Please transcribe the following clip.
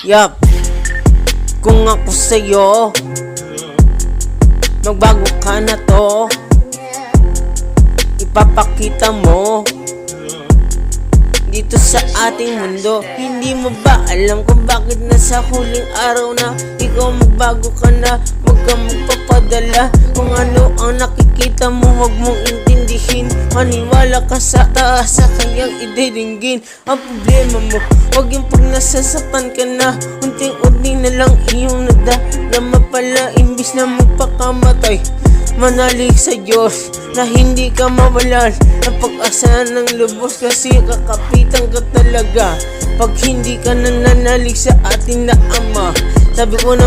Yup, kung ako sa'yo, magbago ka na to. Ipapakita mo dito sa ating mundo. Hindi mo ba alam kung bakit nasa huling araw na ikaw magbago ka na? Huwag kang magpapadala kung ano ang nakikita mo, huwag mong intindihin. Maniwala ka sa taas, sa kanyang idiringgin. Ang problema mo, huwag yung pag nasasaktan ka na, unting-unti na lang iyong nadadama pala. Imbis na magpakamatay, manalig sa Diyos na hindi ka mawalan ng pag-asa ng lubos, kasi kakapitan ka talaga pag hindi ka nananalig sa ating na Ama. Sabi ko na